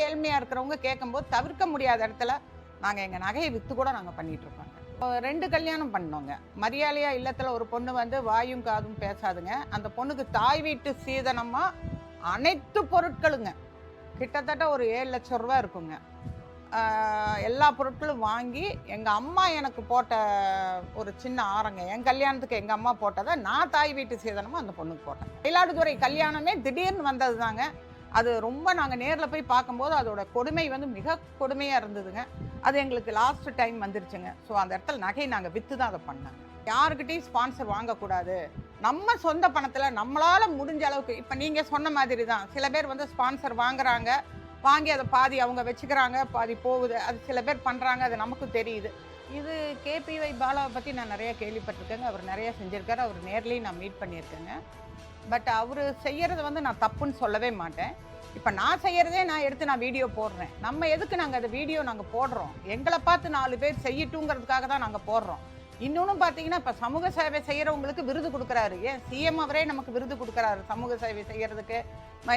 ஏழ்மையாக இருக்கிறவங்க கேட்கும்போது தவிர்க்க முடியாத இடத்துல நாங்கள் எங்கள் நகையை விற்று கூட நாங்கள் பண்ணிகிட்டு இருக்கோங்க. 2 கல்யாணம் பண்ணோங்க. மரியாதையா இல்லத்தில் ஒரு பொண்ணு வந்து வாயும் காதும் பேசாதுங்க. அந்த பொண்ணுக்கு தாய் வீட்டு சீதனமாக அனைத்து பொருட்களுங்க கிட்டத்தட்ட ஒரு 7 லட்சம் ரூபா இருக்குங்க. எல்லா பொருட்களும் வாங்கி எங்கள் அம்மா எனக்கு போட்ட ஒரு சின்ன ஆரங்க, என் கல்யாணத்துக்கு எங்கள் அம்மா போட்டதை நான் தாய் வீட்டு சீதனமாக அந்த பொண்ணுக்கு போட்டேன். மயிலாடுதுறை கல்யாணமே திடீர்னு வந்தது தாங்க. அது ரொம்ப நாங்கள் நேரில் போய் பார்க்கும்போது அதோட கொடுமை வந்து மிக கொடுமையாக இருந்ததுங்க. அது எங்களுக்கு லாஸ்ட் டைம் வந்துருச்சுங்க. ஸோ அந்த இடத்துல நகை நாங்கள் விற்று தான் அதை பண்ணாங்க. யாருக்கிட்டையும் ஸ்பான்சர் வாங்கக்கூடாது. நம்ம சொந்த பணத்தில் நம்மளால் முடிஞ்ச அளவுக்கு, இப்போ நீங்கள் சொன்ன மாதிரி தான் சில பேர் வந்து ஸ்பான்சர் வாங்குறாங்க, வாங்கி அதை பாதி அவங்க வச்சுக்கிறாங்க, பாதி போகுது. அது சில பேர் பண்ணுறாங்க, அது நமக்கும் தெரியுது. இது கேபிஒய் பாலாவை பற்றி நான் நிறைய கேள்விப்பட்டிருக்கேங்க. அவர் நிறைய செஞ்சுருக்காரு. அவர் நேர்லேயும் நான் மீட் பண்ணியிருக்கேங்க. பட் அவர் செய்கிறது வந்து நான் தப்புன்னு சொல்லவே மாட்டேன். இப்போ நான் செய்கிறதே நான் எடுத்து நான் வீடியோ போடுறேன். நம்ம எதுக்கு நாங்கள் அந்த வீடியோ நாங்கள் போடுறோம்? எங்களை பார்த்து 4 பேர் செய்யட்டுங்கிறதுக்காக தான் நாங்கள் போடுறோம். இன்னொன்று பார்த்தீங்கன்னா, இப்போ சமூக சேவை செய்கிறவங்களுக்கு விருது கொடுக்குறாரு. ஏன் சிஎம் அவரே நமக்கு விருது கொடுக்குறாரு சமூக சேவை செய்கிறதுக்கு.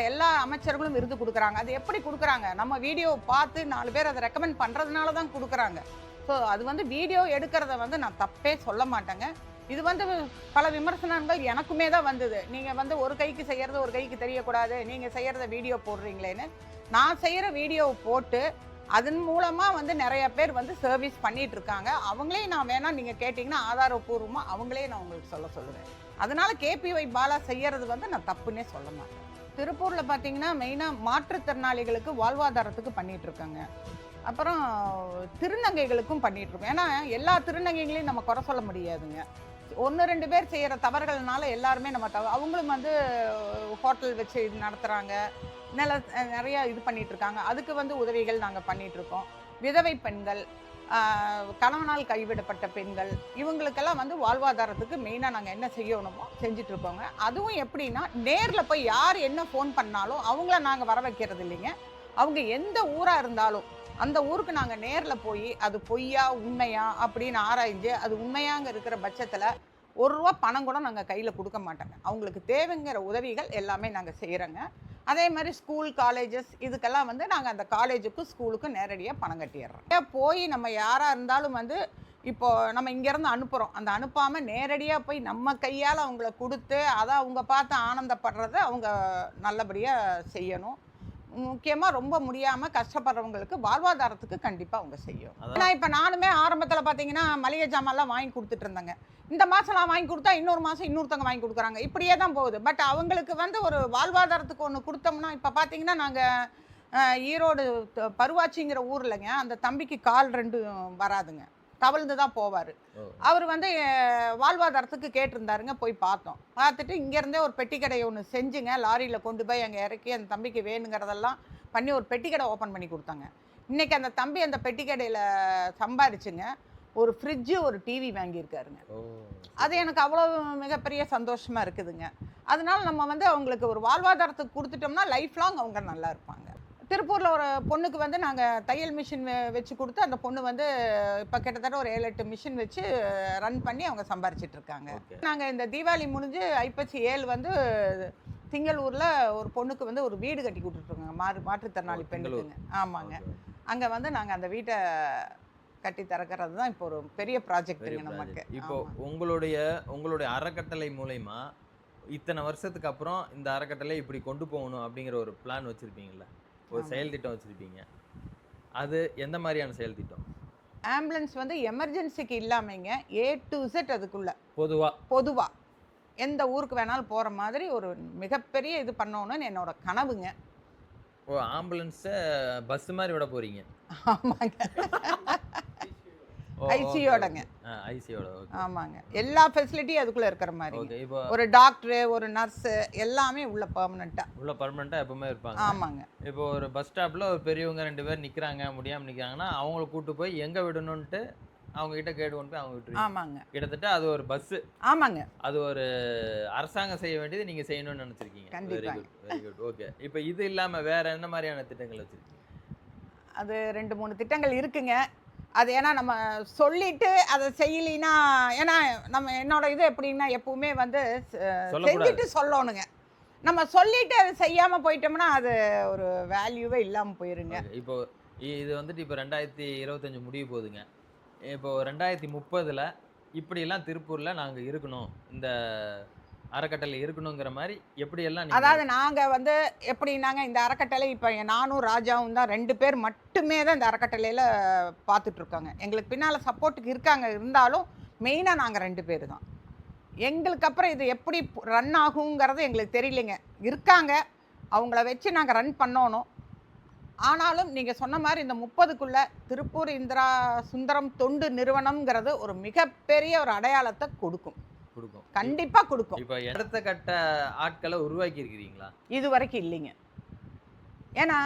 எல்லா அமைச்சர்களும் விருது கொடுக்குறாங்க. அது எப்படி கொடுக்குறாங்க? நம்ம வீடியோவை பார்த்து 4 பேர் அதை ரெக்கமெண்ட் பண்ணுறதுனால தான் கொடுக்குறாங்க. ஸோ அது வந்து வீடியோ எடுக்கிறத வந்து நான் தப்பே சொல்ல மாட்டேங்க. இது வந்து பல விமர்சனங்கள் எனக்குமே தான் வந்தது. நீங்கள் வந்து ஒரு கைக்கு செய்கிறது ஒரு கைக்கு தெரியக்கூடாது, நீங்கள் செய்கிறத வீடியோ போடுறீங்களேன்னு. நான் செய்கிற வீடியோவை போட்டு அதன் மூலமாக வந்து நிறைய பேர் வந்து சர்வீஸ் பண்ணிகிட்டு இருக்காங்க. அவங்களே நான் வேணால் நீங்கள் கேட்டிங்கன்னா ஆதாரபூர்வமாக அவங்களே நான் உங்களுக்கு சொல்லுவேன். அதனால் கேபிஒய் பாலா செய்கிறது வந்து நான் தப்புன்னே சொல்ல மாட்டேன். திருப்பூரில் பார்த்தீங்கன்னா மெயினாக மாற்றுத்திறனாளிகளுக்கு வாழ்வாதாரத்துக்கு பண்ணிகிட்ருக்காங்க. அப்புறம் திருநங்கைகளுக்கும் பண்ணிகிட்ருக்கோம். ஏன்னா எல்லா திருநங்கைகளையும் நம்ம குறை சொல்ல முடியாதுங்க. 1-2 பேர் செய்கிற தவறுகள்னால எல்லாருமே நம்ம அவங்களும் வந்து ஹோட்டல் வச்சு இது நடத்துகிறாங்க, நிறையா இது பண்ணிகிட்ருக்காங்க. அதுக்கு வந்து உதவிகள் நாங்கள் பண்ணிகிட்ருக்கோம். விதவை பெண்கள், கணவனால் கைவிடப்பட்ட பெண்கள், இவங்களுக்கெல்லாம் வந்து வாழ்வாதாரத்துக்கு மெயினாக நாங்கள் என்ன செய்யணுமோ செஞ்சிட்ருக்கோங்க. அதுவும் எப்படின்னா, நேரில் போய் யார் என்ன ஃபோன் பண்ணாலும் அவங்கள நாங்கள் வர வைக்கிறது இல்லைங்க. அவங்க எந்த ஊராக இருந்தாலும் அந்த ஊருக்கு நாங்கள் நேரில் போய் அது பொய்யா உண்மையா அப்படின்னு ஆராய்ஞ்சு அது உண்மையாங்க இருக்கிற பட்சத்தில் ₹1 பணம் கூட நாங்கள் கையில் கொடுக்க மாட்டோங்க. அவங்களுக்கு தேவைங்கிற உதவிகள் எல்லாமே நாங்கள் செய்கிறோங்க. அதே மாதிரி ஸ்கூல் காலேஜஸ் இதுக்கெல்லாம் வந்து நாங்கள் அந்த காலேஜுக்கும் ஸ்கூலுக்கும் நேரடியாக பணம் கட்டிடுறோம். போய் நம்ம யாராக இருந்தாலும் வந்து இப்போது நம்ம இங்கேருந்து அனுப்புகிறோம், அந்த அனுப்பாமல் நேரடியாக போய் நம்ம கையால் அவங்கள கொடுத்து அதை அவங்க பார்த்து ஆனந்தப்படுறத அவங்க நல்லபடியாக செய்யணும். முக்கியமாக ரொம்ப முடியாமல் கஷ்டப்படுறவங்களுக்கு வாழ்வாதாரத்துக்கு கண்டிப்பாக அவங்க செய்யும். ஏன்னா இப்போ நானுமே ஆரம்பத்தில் பார்த்தீங்கன்னா மளிகை ஜாமான்லாம் வாங்கி கொடுத்துட்டு இருந்தேங்க. இந்த மாதம் நான் வாங்கி கொடுத்தா இன்னொரு மாதம் இன்னொருத்தவங்க வாங்கி கொடுக்குறாங்க. இப்படியே தான் போகுது. பட் அவங்களுக்கு வந்து ஒரு வாழ்வாதாரத்துக்கு ஒன்று கொடுத்தோம்னா, இப்போ பார்த்தீங்கன்னா நாங்கள் ஈரோடு பருவாச்சிங்கிற ஊர்லங்க அந்த தம்பிக்கு கால் 2 வராதுங்க, தவழ்ந்து தான் போவார். அவர் வந்து வாழ்வாதாரத்துக்கு கேட்டிருந்தாருங்க. போய் பார்த்தோம். பார்த்துட்டு இங்கேருந்தே ஒரு பெட்டி கடை ஒன்று செஞ்சுங்க, லாரியில் கொண்டு போய் அங்கே இறக்கி அந்த தம்பிக்கு வேணுங்கிறதெல்லாம் பண்ணி ஒரு பெட்டி கடை ஓப்பன் பண்ணி கொடுத்தாங்க. இன்றைக்கி அந்த தம்பி அந்த பெட்டி கடையில் சம்பாரிச்சுங்க ஒரு ஃப்ரிட்ஜு ஒரு டிவி வாங்கியிருக்காருங்க. அது எனக்கு அவ்வளோ மிகப்பெரிய சந்தோஷமாக இருக்குதுங்க. அதனால நம்ம வந்து அவங்களுக்கு ஒரு வாழ்வாதாரத்துக்கு கொடுத்துட்டோம்னா லைஃப் லாங் அவங்க நல்லா இருப்பாங்க. திருப்பூரில் ஒரு பொண்ணுக்கு வந்து நாங்கள் தையல் மிஷின் வச்சு கொடுத்து அந்த பொண்ணு வந்து இப்போ கிட்டத்தட்ட ஒரு 7-8 மிஷின் வச்சு ரன் பண்ணி அவங்க சம்பாரிச்சிட்டு இருக்காங்க. நாங்கள் இந்த தீபாவளி முடிஞ்சு ஐப்பசி 7 வந்து திங்களூரில் ஒரு பொண்ணுக்கு வந்து ஒரு வீடு கட்டி கொடுத்துட்ருக்காங்க, மாற்றுத்திறனாளி பெண்ணுக்குங்க. ஆமாங்க. அங்கே வந்து நாங்கள் அந்த வீட்டை கட்டி திறக்கிறது தான் இப்போ ஒரு பெரிய ப்ராஜெக்ட்டுங்க நமக்கு. இப்போ உங்களுடைய அறக்கட்டளை மூலமா இத்தனை வருஷத்துக்கு அப்புறம் இந்த அறக்கட்டளை இப்படி கொண்டு போகணும் அப்படிங்கிற ஒரு பிளான் வச்சுருப்பீங்களா? ஒரு செயல் திட்டம் வச்சுருப்பீங்க. அது எந்த மாதிரியான செயல் திட்டம்? ஆம்புலன்ஸ் வந்து எமர்ஜென்சிக்கு இல்லாமங்க A to Z அதுக்குள்ள பொதுவாக எந்த ஊருக்கு வேணாலும் போகிற மாதிரி ஒரு மிகப்பெரிய இது பண்ணணும்னு என்னோட கனவுங்க. ஆம்புலன்ஸை பஸ் மாதிரி விட போகிறீங்க? ஆமாங்க. ஐசியோடங்க. ஆமாங்க. எல்லா ஃபெசிலிட்டியும் அதுக்குள்ள இருக்கிற மாதிரி. ஒரு டாக்டர், ஒரு நர்ஸ் எல்லாமே உள்ள பெர்மனண்டா எப்பவுமே இருப்பாங்க. ஆமாங்க. இப்போ ஒரு பஸ் ஸ்டாப்ல ஒரு பெரியவங்க 2 பேர் நிக்கிறாங்க, முடியாம நிக்கிறாங்கன்னா அவங்கள கூட்டு போய் எங்க விடணும்ட்டு அவங்க கிட்ட கேட்டு கொண்டு போய் அவங்க விட்டுருவீங்க. ஆமாங்க. கிட்டத்தட்ட அது ஒரு பஸ். ஆமாங்க. அது ஒரு அரசாங்கம் செய்ய வேண்டியது நீங்க செய்யணும்னு நினைச்சிருக்கீங்க. Very good. ஓகே. இப்போ இது இல்லாம வேற என்ன மாதிரியான திட்டங்கள் வச்சிருக்கீங்க? அது 2-3 திட்டங்கள் இருக்குங்க. அது ஏன்னா நம்ம சொல்லிட்டு அதை செய்யலினா, ஏன்னா என்னோட இது எப்படின்னா எப்பவுமே வந்து செஞ்சுட்டு சொல்லணுங்க. நம்ம சொல்லிட்டு அதை செய்யாம போயிட்டோம்னா அது ஒரு வேல்யூவே இல்லாம போயிருங்க. இப்போ இது வந்துட்டு இப்போ 2025 முடிய போகுதுங்க. இப்போ 2030ல இப்படியெல்லாம் திருப்பூர்ல நாங்க இருக்கணும். இந்த அறக்கட்டளை இருக்கணுங்கிற மாரி எப்படியெல்லாம் நீங்க அதாவது நாங்க வந்து எப்படின்னாங்க, இந்த அறக்கட்டளை இப்ப நானும் ராஜாவும் தான் 2 பேர் மட்டுமே தான் இந்த அறக்கட்டளையில பார்த்துட்டு இருக்காங்க. எங்களுக்கு பின்னால சப்போர்ட்டுக்கு இருக்காங்க. இருந்தாலும் மெயினா நாங்க 2 பேரு தான். எங்களுக்கு அப்புறம் இது எப்படி ரன் ஆகுங்கிறது எங்களுக்கு தெரியலைங்க. இருக்காங்க. அவங்கள வச்சு நாங்க ரன் பண்ணோணும். ஆனாலும் நீங்க சொன்ன மாரி இந்த 30க்குள்ள திருப்பூர் இந்திரா சுந்தரம் தொண்டு நிறுவனம்ங்கிறது ஒரு மிகப்பெரிய ஒரு அடையாளத்த கொடுக்கும். குடுக்கும். கண்டிப்பா கொடுக்கும். இப்ப அடுத்த கட்ட ஆட்கள உருவாக்கி இருக்கிறீங்களா? இதுவரைக்கும் இல்லைங்க. ஏன்னா,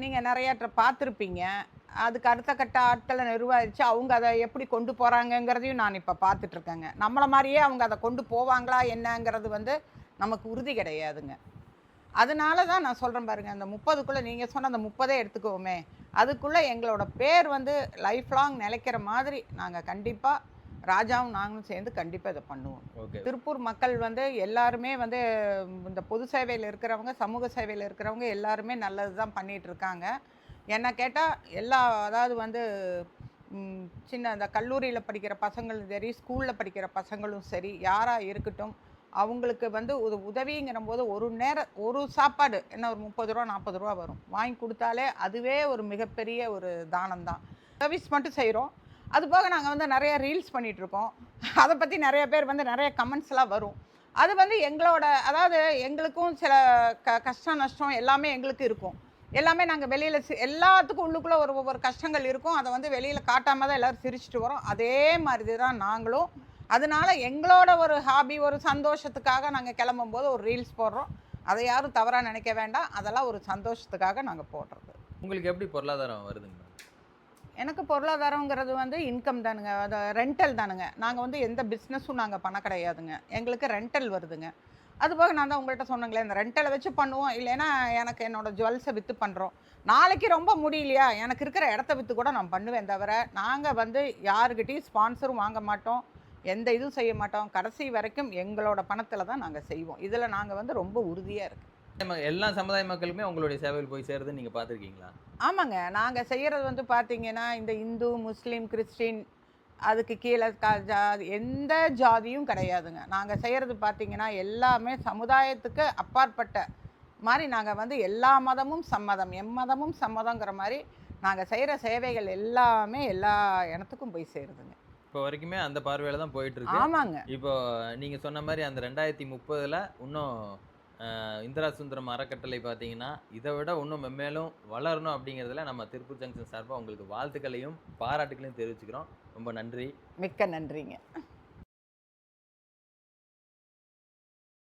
நீங்க நெறைய பார்த்துருப்பீங்க. அதுக்கு அடுத்த கட்ட ஆட்கள நிர்வகிச்சு, அவங்க அத எப்படி கொண்டு போறாங்கங்கிறதையும் நான் இப்ப பார்த்துட்டு இருக்கேங்க. நம்மள மாரியே அவங்க அத கொண்டு போவாங்களா என்னங்கிறது வந்து நமக்கு உறுதி கிடையாதுங்க. அதனால தான் நான் சொல்றேன் பாருங்க, அந்த 30க்குள்ள நீங்க சொன்ன அந்த 30 எடுத்துக்குவோமே, அதுக்குள்ள எங்களோட பேர் வந்து லைஃப் லாங் நிலைக்கிற மாதிரி நாங்க கண்டிப்பா ராஜாவும் நாங்களும் சேர்ந்து கண்டிப்பா இத பண்ணுவோம். ஓகே. திருப்பூர் மக்கள் வந்து எல்லாருமே வந்து இந்த பொது சேவையில இருக்கிறவங்க, சமூக சேவையில இருக்கிறவங்க எல்லாருமே நல்லது தான் பண்ணிட்டு இருக்காங்க. என்ன கேட்டா அதாவது வந்து சின்ன அந்த கல்லூரியில படிக்கிற பசங்களும் சரி, ஸ்கூல்ல படிக்கிற பசங்களும் சரி, யாரா இருக்கட்டும், அவங்களுக்கு வந்து ஒரு உதவிங்கிறம்போது ஒரு சாப்பாடு என்ன ஒரு ரூ. 30 ரூ. 40 வரும். வாங்கி குடுத்தாலே அதுவே ஒரு மிகப்பெரிய ஒரு தானம் தான். சர்வீஸ் மட்டும் செய்றோம். அதுபோக நாங்க வந்து நெறைய ரீல்ஸ் பண்ணிட்டுருக்கோம். அத பத்தி நெறைய பேர் வந்து நெறைய கமெண்ட்ஸ்லாம் வரும். அது வந்து அதாவது எங்களுக்கும் சில கஷ்டம், நஷ்டம் எல்லாமே எங்களுக்கு இருக்கும். எல்லாமே நாங்க வெளியில எல்லாத்துக்கும் உள்ளுக்குள்ள ஒவ்வொரு கஷ்டங்கள் இருக்கும். அத வந்து வெளியில காட்டாம தான் எல்லாரும் சிரிச்சுட்டு வரோம். அதே மாதிரி தான் நாங்களும். அதனால எங்களோட ஒரு ஹாபி, ஒரு சந்தோஷத்துக்காக நாங்க கிளம்பும்போது ஒரு ரீல்ஸ் போடுறோம். அத யாரும் தவறா நினைக்க வேண்டாம். அதெல்லாம் ஒரு சந்தோஷத்துக்காக நாங்க போடுறது. உங்களுக்கு எப்படி பொருளாதாரம் வருதுங்க? எனக்கு பொருளாதாரங்கிறது வந்து இன்கம் தானுங்க. ரெண்டல் தானுங்க. நாங்க வந்து எந்த பிஸ்னஸும் நாங்க பண்ண கிடையாதுங்க. எங்களுக்கு ரெண்டல் வருதுங்க. அதுபோக நான் தான் உங்கள்ட்ட சொன்னேங்களே, இந்த ரெண்டலை வச்சு பண்ணுவோம். இல்லைன்னா எனக்கு என்னோட ஜுவல்ஸை விற்று பண்ணுறோம். நாளைக்கு ரொம்ப முடியலையா, எனக்கு இருக்கிற இடத்த விற்று கூட நான் பண்ணுவேன் தவிர, நாங்கள் வந்து யாருக்கிட்டையும் ஸ்பான்சரும் வாங்க மாட்டோம். எந்த இதுவும் செய்ய மாட்டோம். கடைசி வரைக்கும் எங்களோட பணத்தில் தான் நாங்கள் செய்வோம். இதில் நாங்கள் வந்து ரொம்ப உறுதியாக இருக்கோம். எல்லா சமுதாய மக்களுமே உங்களுடைய சேவையில் போய் சேருதுன்னு நீங்க பார்த்துருக்கீங்களா? ஆமாங்க. நாங்க செய்யறது வந்து பார்த்தீங்கன்னா, இந்த இந்து, முஸ்லீம், கிறிஸ்டின் அதுக்கு கீழ ஜாதி எந்த ஜாதியும் கிடையாதுங்க. நாங்க செய்யறது பார்த்தீங்கன்னா, எல்லாமே சமுதாயத்துக்கு அப்பாற்பட்ட மாரி நாங்க வந்து எல்லா மதமும் சம்மதம், எம்மதமும் சம்மதங்கிற மாரி நாங்க செய்ற சேவைகள் எல்லாமே எல்லா இடத்துக்கும் போய் சேருதுங்க. இப்போ வரைக்குமே அந்த பார்வையில தான் போயிட்டு இருக்கு. ஆமாங்க. இப்போ நீங்க சொன்ன மாரி அந்த 2030ல இன்னும் இந்திரா சுந்தரம் அறக்கட்டளை பார்த்தீங்கன்னா, இத விட இன்னும் மென்மேலும் வளரணும் அப்படிங்கிறதுல நம்ம திருப்பூர் ஜங்ஷன் சார்பா உங்களுக்கு வாழ்த்துக்களையும், பாராட்டுக்களையும் தெரிவிச்சுக்கிறோம். ரொம்ப நன்றி. மிக்க நன்றிங்க.